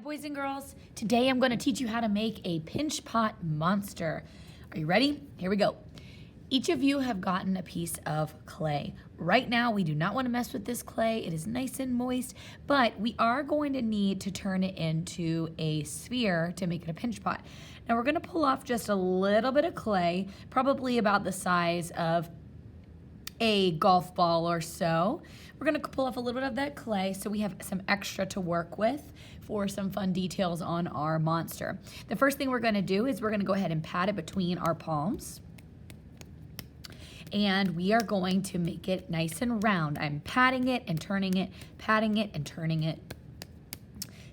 Hi boys and girls, today I'm going to teach you how to make a pinch pot monster. Are you ready? Here we go. Each of you have gotten a piece of clay. Right now we do not want to mess with this clay. It is nice and moist, but we are going to need to turn it into a sphere to make it a pinch pot. Now we're going to pull off just a little bit of clay, probably about the size of a golf ball or so. We're gonna pull off a little bit of that clay so we have some extra to work with for some fun details on our monster. The first thing we're gonna do is we're gonna go ahead and pat it between our palms. And we are going to make it nice and round. I'm patting it and turning it, patting it and turning it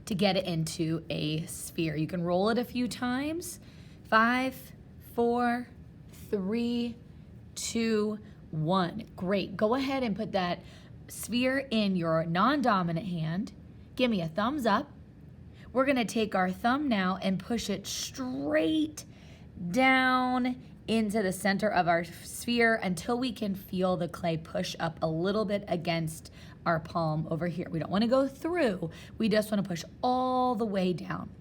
to get it into a sphere. You can roll it a few times. 5, 4, 3, 2, 1. Great. Go ahead and put that sphere in your non-dominant hand. Give me a thumbs up. We're going to take our thumb now and push it straight down into the center of our sphere until we can feel the clay push up a little bit against our palm over here. We don't want to go through. We just want to push all the way down.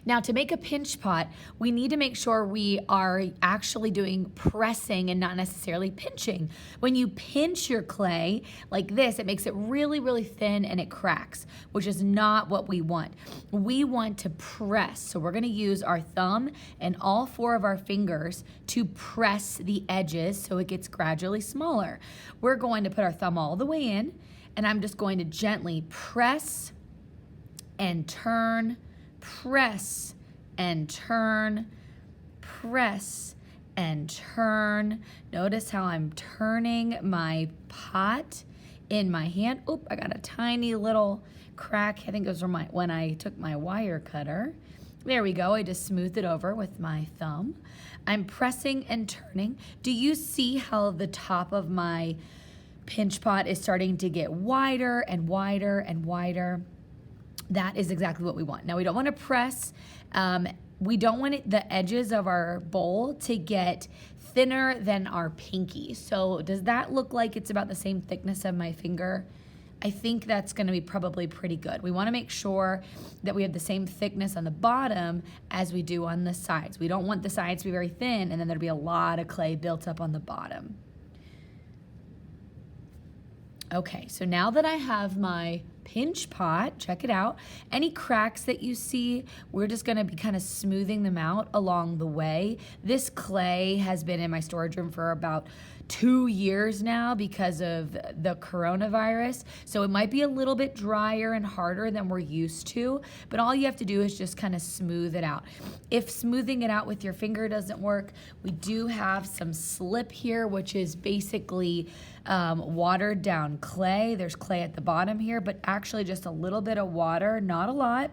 Now, to make a pinch pot, we need to make sure we are actually doing pressing and not necessarily pinching. When you pinch your clay like this, it makes it really, really thin and it cracks, which is not what we want. We want to press. So we're going to use our thumb and all 4 of our fingers to press the edges so it gets gradually smaller. We're going to put our thumb all the way in, and I'm just going to gently press and turn, press and turn, press and turn. Notice how I'm turning my pot in my hand. Oop, I got a tiny little crack. I think it was from when I took my wire cutter. There we go. I just smoothed it over with my thumb. I'm pressing and turning. Do you see how the top of my pinch pot is starting to get wider and wider and wider? That is exactly what we want. Now, we don't want to press. We don't want the edges of our bowl to get thinner than our pinky. So does that look like it's about the same thickness of my finger? I think that's going to be probably pretty good. We want to make sure that we have the same thickness on the bottom as we do on the sides. We don't want the sides to be very thin and then there'll be a lot of clay built up on the bottom. Okay, so now that I have my pinch pot, check it out. Any cracks that you see, we're just gonna be kind of smoothing them out along the way. This clay has been in my storage room for about 2 years now because of the coronavirus. So it might be a little bit drier and harder than we're used to, but all you have to do is just kind of smooth it out. If smoothing it out with your finger doesn't work, we do have some slip here, which is basically watered down clay. There's clay at the bottom here, but actually just a little bit of water, not a lot,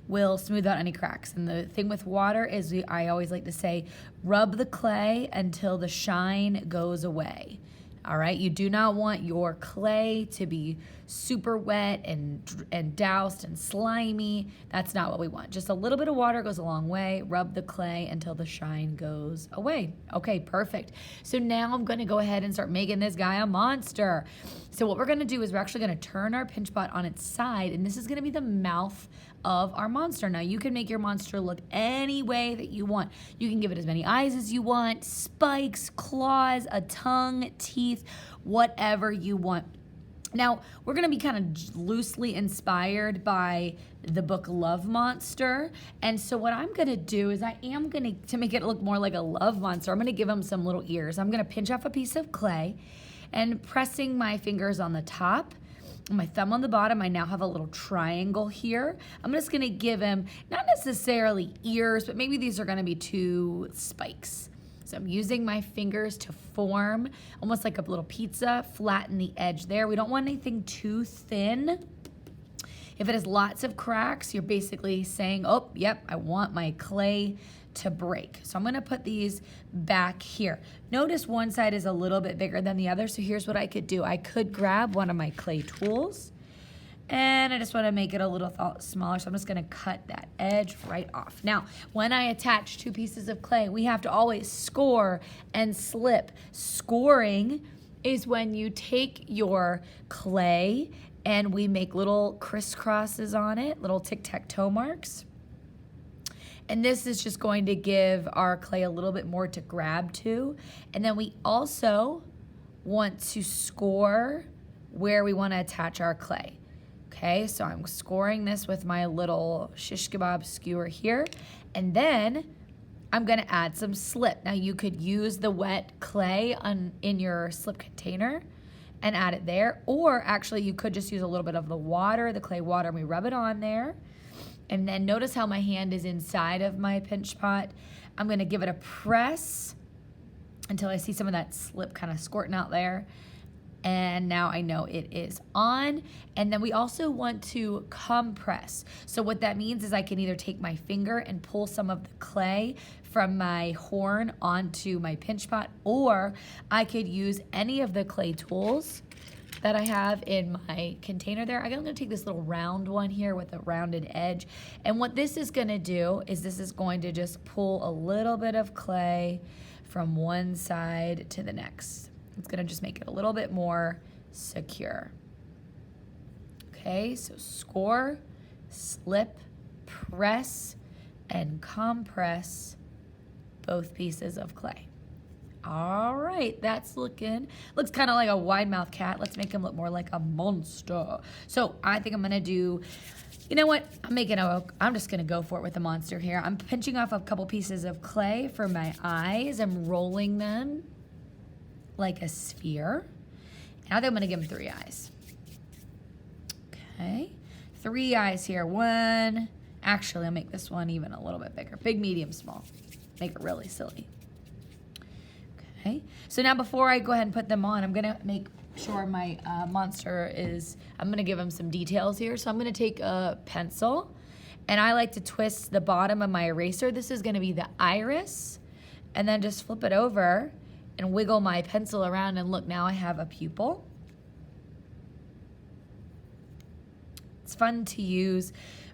will smooth out any cracks. And the thing with water is I always like to say, rub the clay until the shine goes away. All right, you do not want your clay to be super wet and doused and slimy. That's not what we want. Just a little bit of water goes a long way. Rub the clay until the shine goes away. Okay, perfect. So now I'm gonna go ahead and start making this guy a monster. So what we're gonna do is we're actually gonna turn our pinch pot on its side, and this is gonna be the mouth of our monster. Now you can make your monster look any way that you want. You can give it as many eyes as you want, spikes, claws, a tongue, teeth, whatever you want. Now, we're going to be kind of loosely inspired by the book Love Monster. And so what I'm going to do is I am going to make it look more like a love monster, I'm going to give him some little ears. I'm going to pinch off a piece of clay and pressing my fingers on the top, my thumb on the bottom, I now have a little triangle here. I'm just going to give him not necessarily ears, but maybe these are going to be 2 spikes. So I'm using my fingers to form almost like a little pizza, flatten the edge there. We don't want anything too thin. If it has lots of cracks, you're basically saying, oh, yep, I want my clay to break. So I'm gonna put these back here. Notice one side is a little bit bigger than the other, so here's what I could do. I could grab one of my clay tools, and I just wanna make it a little smaller, so I'm just gonna cut that edge right off. Now, when I attach 2 pieces of clay, we have to always score and slip. Scoring is when you take your clay and we make little crisscrosses on it, little tic-tac-toe marks. And this is just going to give our clay a little bit more to grab to. And then we also want to score where we want to attach our clay. Okay, so I'm scoring this with my little shish kebab skewer here. And then I'm gonna add some slip. Now you could use the wet clay in your slip container and add it there. Or actually you could just use a little bit of the water, the clay water, and we rub it on there. And then notice how my hand is inside of my pinch pot. I'm gonna give it a press until I see some of that slip kind of squirting out there. And now I know it is on. And then we also want to compress. So what that means is I can either take my finger and pull some of the clay from my horn onto my pinch pot, or I could use any of the clay tools that I have in my container there. I'm gonna take this little round one here with a rounded edge. And what this is gonna do is this is going to just pull a little bit of clay from one side to the next. It's gonna just make it a little bit more secure. Okay, so score, slip, press, and compress both pieces of clay. All right, that's looks kind of like a wide mouth cat. Let's make him look more like a monster. So I think I'm gonna do, you know what? I'm just gonna go for it with the monster here. I'm pinching off a couple pieces of clay for my eyes. I'm rolling them like a sphere. Now I'm gonna give him 3 eyes. Okay, 3 eyes here. One, actually I'll make this one even a little bit bigger. Big, medium, small. Make it really silly. Okay, so now before I go ahead and put them on, I'm gonna make sure my monster I'm gonna give him some details here. So I'm gonna take a pencil and I like to twist the bottom of my eraser. This is gonna be the iris, and then just flip it over and wiggle my pencil around, and look, now I have a pupil. It's fun to use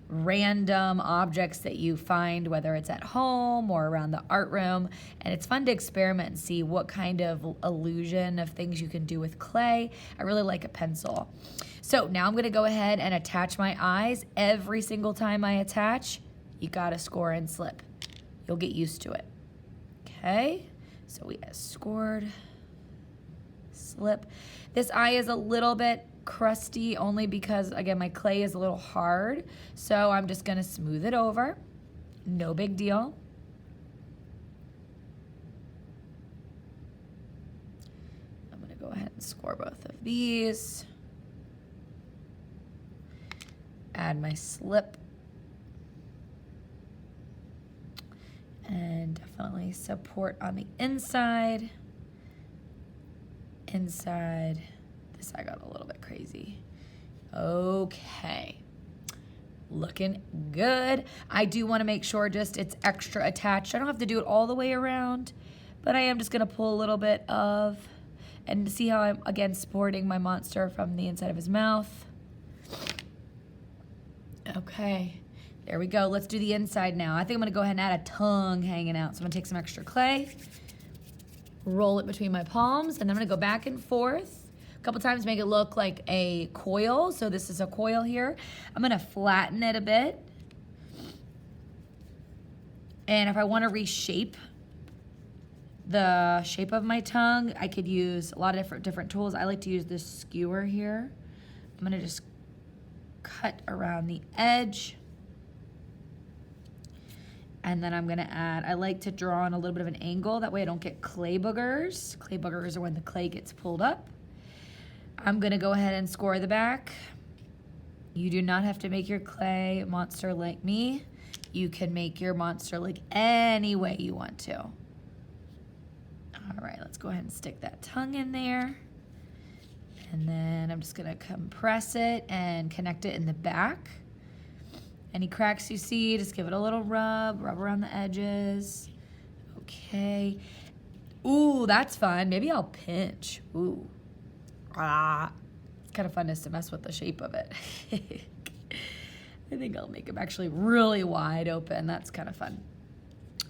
random objects that you find, whether it's at home or around the art room, and it's fun to experiment and see what kind of illusion of things you can do with clay. I really like a pencil. So now I'm gonna go ahead and attach my eyes. Every single time I attach, you gotta score and slip. You'll get used to it. Okay, so we scored, slip. This eye is a little bit crusty only because, again, my clay is a little hard. So I'm just gonna smooth it over. No big deal. I'm gonna go ahead and score both of these. Add my slip. And definitely support on the inside. Inside. This I got a little bit crazy. Okay. Looking good. I do want to make sure just it's extra attached. I don't have to do it all the way around, but I am just going to pull a little bit of, and see how I'm, again, supporting my monster from the inside of his mouth. Okay. There we go. Let's do the inside now. I think I'm going to go ahead and add a tongue hanging out. So I'm going to take some extra clay, roll it between my palms, and I'm going to go back and forth a couple times, make it look like a coil. So this is a coil here. I'm going to flatten it a bit. And if I want to reshape the shape of my tongue, I could use a lot of different tools. I like to use this skewer here. I'm going to just cut around the edge. And then I'm gonna add, I like to draw on a little bit of an angle, that way I don't get clay boogers. Clay boogers are when the clay gets pulled up. I'm gonna go ahead and score the back. You do not have to make your clay monster like me. You can make your monster like any way you want to. All right, let's go ahead and stick that tongue in there. And then I'm just gonna compress it and connect it in the back. Any cracks you see, just give it a little rub around the edges. Okay. Ooh, that's fun. Maybe I'll pinch. Ooh. It's kind of fun just to mess with the shape of it. I think I'll make them actually really wide open. That's kind of fun.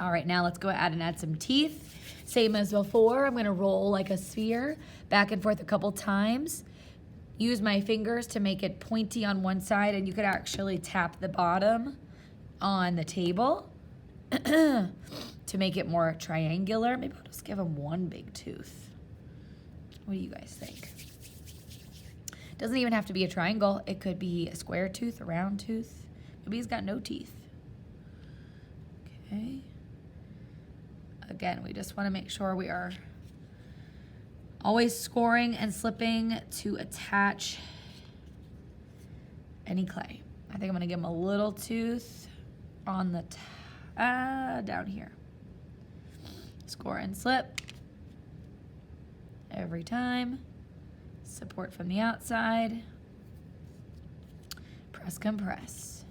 All right, now let's go ahead and add some teeth. Same as before, I'm gonna roll like a sphere back and forth a couple times. Use my fingers to make it pointy on one side, and you could actually tap the bottom on the table to make it more triangular. Maybe I'll just give him one big tooth. What do you guys think? Doesn't even have to be a triangle. It could be a square tooth, a round tooth. Maybe he's got no teeth. Okay. Again, we just want to make sure we are always scoring and slipping to attach any clay. I think I'm going to give him a little tooth on the down here. Score and slip every time. Support from the outside. Press, compress.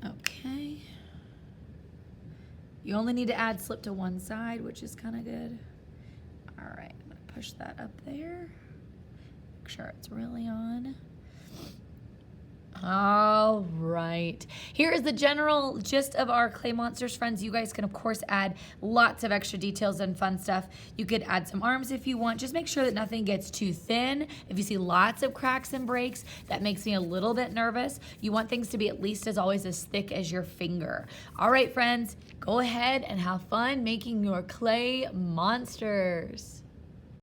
Okay. You only need to add slip to one side, which is kind of good. All right, I'm gonna push that up there. Make sure it's really on. All right, here is the general gist of our Clay Monsters, friends. You guys can, of course, add lots of extra details and fun stuff. You could add some arms if you want. Just make sure that nothing gets too thin. If you see lots of cracks and breaks, that makes me a little bit nervous. You want things to be at least always as thick as your finger. All right, friends, go ahead and have fun making your clay monsters.